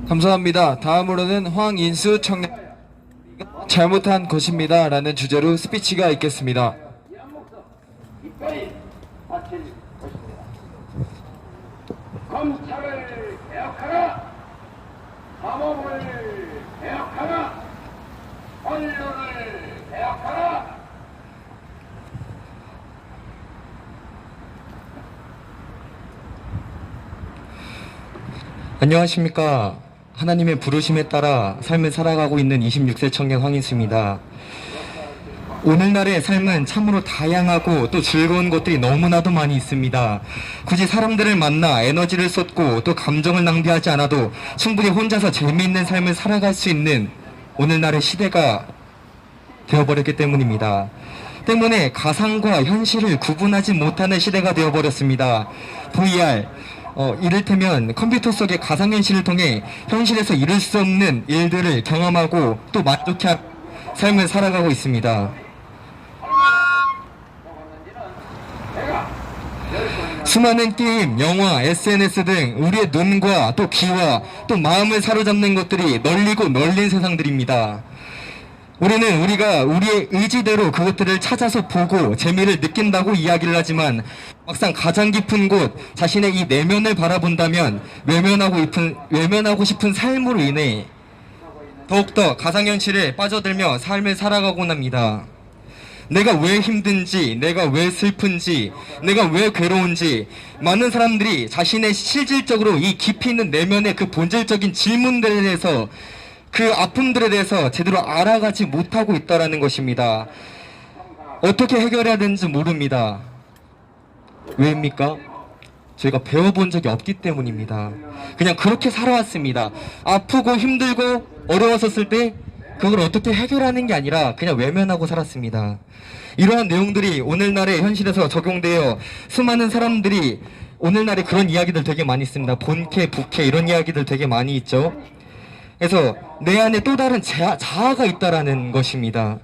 감사합니다. 다음으로는 황인수 청년 잘못한 것입니다 라는 주제로 스피치가 있겠습니다. 검찰을 개혁하라, 사법을 개혁하라, 언론을 개혁하라. 안녕하십니까. 하나님의 부르심에 따라 삶을 살아가고 있는 26세 청년 황인수입니다. 오늘날의 삶은 참으로 다양하고 또 즐거운 것들이 너무나도 많이 있습니다. 굳이 사람들을 만나 에너지를 쏟고 또 감정을 낭비하지 않아도 충분히 혼자서 재미있는 삶을 살아갈 수 있는 오늘날의 시대가 되어버렸기 때문입니다. 때문에 가상과 현실을 구분하지 못하는 시대가 되어버렸습니다. VR, 이를테면 컴퓨터 속의 가상현실을 통해 현실에서 이룰 수 없는 일들을 경험하고 또 만족한 삶을 살아가고 있습니다. 수많은 게임, 영화, SNS 등 우리의 눈과 또 귀와 또 마음을 사로잡는 것들이 널리고 널린 세상들입니다. 우리는 우리의 의지대로 그것들을 찾아서 보고 재미를 느낀다고 이야기를 하지만 막상 가장 깊은 곳 자신의 이 내면을 바라본다면 외면하고 싶은 삶으로 인해 더욱더 가상현실에 빠져들며 삶을 살아가곤 합니다. 내가 왜 힘든지, 내가 왜 슬픈지, 내가 왜 괴로운지 많은 사람들이 자신의 실질적으로 이 깊이 있는 내면의 그 본질적인 질문들에 대해서 그 아픔들에 대해서 제대로 알아가지 못하고 있다는 것입니다. 어떻게 해결해야 되는지 모릅니다. 왜입니까? 저희가 배워본 적이 없기 때문입니다. 그냥 그렇게 살아왔습니다. 아프고 힘들고 어려웠었을 때 그걸 어떻게 해결하는 게 아니라 그냥 외면하고 살았습니다. 이러한 내용들이 오늘날의 현실에서 적용되어 수많은 사람들이 오늘날에 그런 이야기들 되게 많이 있습니다. 본캐, 부캐 이런 이야기들 되게 많이 있죠. 그래서 내 안에 또 다른 자아가 있다라는 것입니다.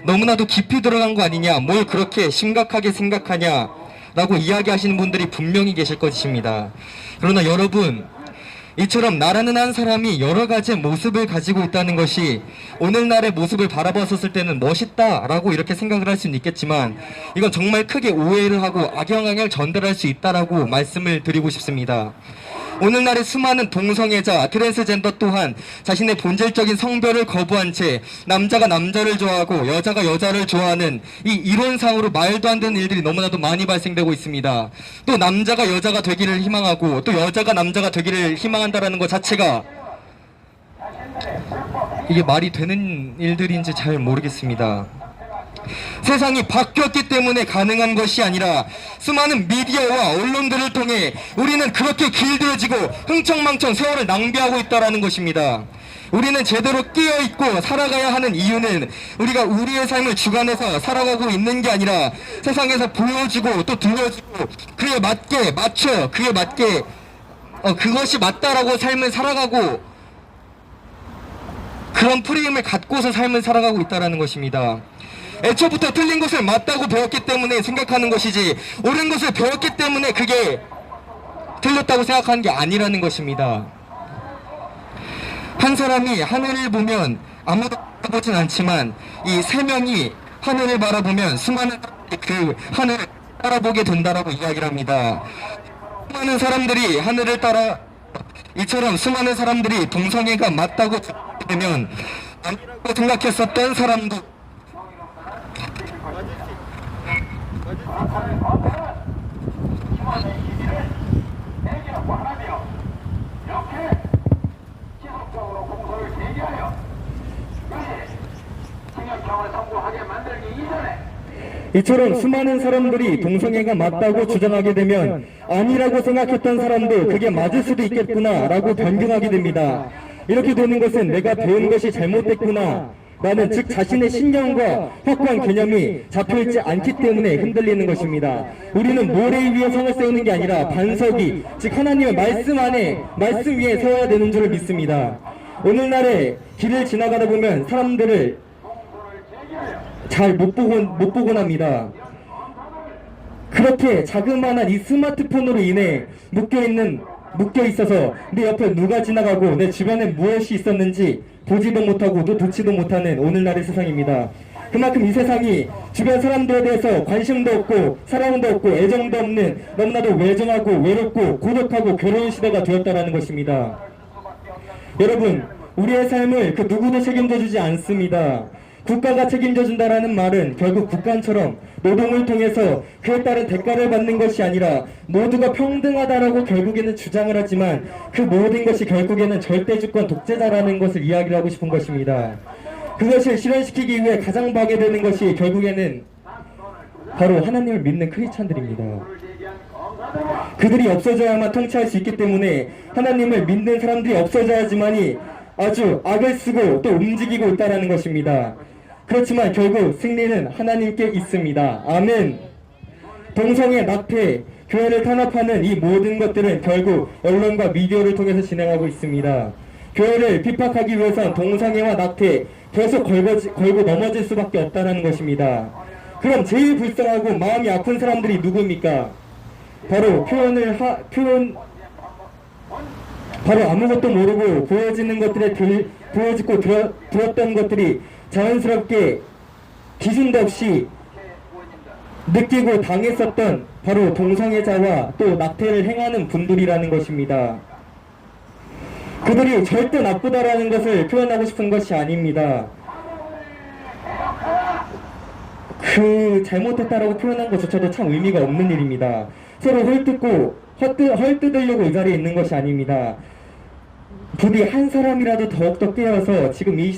너무나도 깊이 들어간 거 아니냐, 뭘 그렇게 심각하게 생각하냐 라고 이야기하시는 분들이 분명히 계실 것입니다. 그러나 여러분, 이처럼 나라는 한 사람이 여러 가지의 모습을 가지고 있다는 것이 오늘날의 모습을 바라봤었을 때는 멋있다라고 이렇게 생각을 할 수는 있겠지만 이건 정말 크게 오해를 하고 악영향을 전달할 수 있다라고 말씀을 드리고 싶습니다. 오늘날의 수많은 동성애자, 트랜스젠더 또한 자신의 본질적인 성별을 거부한 채 남자가 남자를 좋아하고 여자가 여자를 좋아하는 이 이론상으로 말도 안 되는 일들이 너무나도 많이 발생되고 있습니다. 또 남자가 여자가 되기를 희망하고 또 여자가 남자가 되기를 희망한다는 것 자체가 이게 말이 되는 일들인지 잘 모르겠습니다. 세상이 바뀌었기 때문에 가능한 것이 아니라 수많은 미디어와 언론들을 통해 우리는 그렇게 길들여지고 흥청망청 세월을 낭비하고 있다는 것입니다. 우리는 제대로 깨어있고 살아가야 하는 이유는 우리가 우리의 삶을 주관해서 살아가고 있는 게 아니라 세상에서 보여주고 또 들려주고 그에 맞게 맞춰 그에 맞게 그것이 맞다라고 삶을 살아가고 그런 프레임을 갖고서 삶을 살아가고 있다는 것입니다. 애초부터 틀린 것을 맞다고 배웠기 때문에 생각하는 것이지 옳은 것을 배웠기 때문에 그게 틀렸다고 생각하는 게 아니라는 것입니다. 한 사람이 하늘을 보면 아무도 바라보진 않지만 이 세 명이 하늘을 바라보면 수많은 사람들이 그 하늘을 따라보게 된다라고 이야기를 합니다. 수많은 사람들이 하늘을 따라 이처럼 수많은 사람들이 동성애가 맞다고 되면 아니라고 생각했었던 사람도 이처럼 수많은 사람들이 동성애가 맞다고 주장하게 되면 아니라고 생각했던 사람도 그게 맞을 수도 있겠구나 라고 변경하게 됩니다. 이렇게 되는 것은 내가 배운 것이 잘못됐구나 라는 즉 자신의 신념과 확고한 개념이 잡혀있지 않기 때문에 흔들리는 것입니다. 우리는 모래 위에 성을 세우는 게 아니라 반석이 즉 하나님의 말씀 위에 세워야 되는 줄을 믿습니다. 오늘날의 길을 지나가다 보면 사람들을 잘 못 보곤 합니다. 그렇게 자그마한 이 스마트폰으로 인해 묶여있는 묶여 있어서 내 옆에 누가 지나가고 내 주변에 무엇이 있었는지 보지도 못하고 듣지도 못하는 오늘날의 세상입니다. 그만큼 이 세상이 주변 사람들에 대해서 관심도 없고 사랑도 없고 애정도 없는 너무나도 외정하고 외롭고 고독하고 괴로운 시대가 되었다는 것입니다. 여러분, 우리의 삶을 그 누구도 책임져주지 않습니다. 국가가 책임져준다라는 말은 결국 국간처럼 노동을 통해서 그에 따른 대가를 받는 것이 아니라 모두가 평등하다라고 결국에는 주장을 하지만 그 모든 것이 결국에는 절대주권 독재자라는 것을 이야기를 하고 싶은 것입니다. 그것을 실현시키기 위해 가장 방해되는 것이 결국에는 바로 하나님을 믿는 크리스찬들입니다. 그들이 없어져야만 통치할 수 있기 때문에 하나님을 믿는 사람들이 없어져야지만이 아주 악을 쓰고 또 움직이고 있다는 것입니다. 그렇지만 결국 승리는 하나님께 있습니다. 아멘. 동성애, 낙태, 교회를 탄압하는 이 모든 것들은 결국 언론과 미디어를 통해서 진행하고 있습니다. 교회를 핍박하기 위해선 동성애와 낙태 계속 걸고 넘어질 수밖에 없다는 것입니다. 그럼 제일 불쌍하고 마음이 아픈 사람들이 누구입니까? 바로 바로 아무것도 모르고 보여지는 것들에 보여지고 들었던 것들이 자연스럽게 기준도 없이 느끼고 당했었던 바로 동성애자와 또 낙태를 행하는 분들이라는 것입니다. 그들이 절대 나쁘다라는 것을 표현하고 싶은 것이 아닙니다. 그 잘못했다라고 표현한 것조차도 참 의미가 없는 일입니다. 서로 헐뜯으려고 이 자리에 있는 것이 아닙니다. 부디 한 사람이라도 더욱더 깨어서 지금 이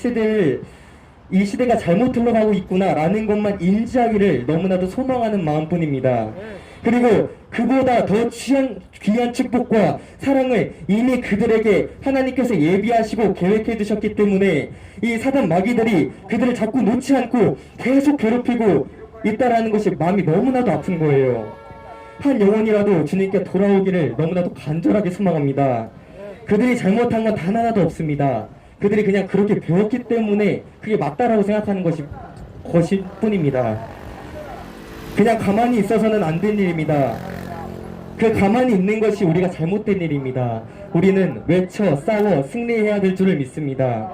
시대가 잘못 흘러가고 있구나라는 것만 인지하기를 너무나도 소망하는 마음뿐입니다. 그리고 그보다 더 귀한 축복과 사랑을 이미 그들에게 하나님께서 예비하시고 계획해 두셨기 때문에 이 사단 마귀들이 그들을 자꾸 놓지 않고 계속 괴롭히고 있다라는 것이 마음이 너무나도 아픈 거예요. 한 영혼이라도 주님께 돌아오기를 너무나도 간절하게 소망합니다. 그들이 잘못한 건 단 하나도 없습니다. 그들이 그냥 그렇게 배웠기 때문에 그게 맞다라고 생각하는 것일 뿐입니다. 그냥 가만히 있어서는 안 된 일입니다. 그 가만히 있는 것이 우리가 잘못된 일입니다. 우리는 외쳐 싸워 승리해야 될 줄을 믿습니다.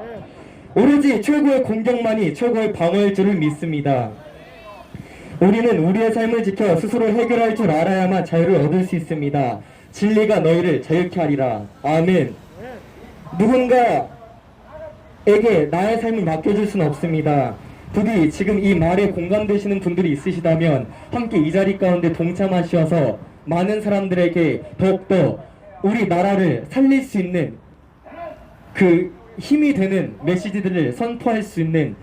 오로지 최고의 공격만이 최고의 방어일 줄을 믿습니다. 우리는 우리의 삶을 지켜 스스로 해결할 줄 알아야만 자유를 얻을 수 있습니다. 진리가 너희를 자유케 하리라. 아멘. 누군가에게 나의 삶을 맡겨줄 수는 없습니다. 부디 지금 이 말에 공감되시는 분들이 있으시다면 함께 이 자리 가운데 동참하셔서 많은 사람들에게 더욱더 우리 나라를 살릴 수 있는 그 힘이 되는 메시지들을 선포할 수 있는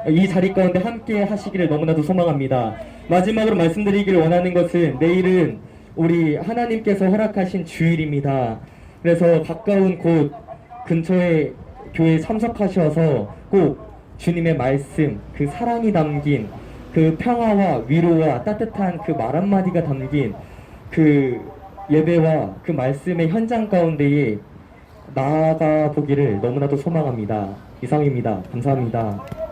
이 자리 가운데 함께 하시기를 너무나도 소망합니다. 마지막으로 말씀드리기를 원하는 것은 내일은 우리 하나님께서 허락하신 주일입니다. 그래서 가까운 곳 근처에 교회에 참석하셔서 꼭 주님의 말씀, 그 사랑이 담긴 그 평화와 위로와 따뜻한 그 말 한마디가 담긴 그 예배와 그 말씀의 현장 가운데에 나아가 보기를 너무나도 소망합니다. 이상입니다. 감사합니다.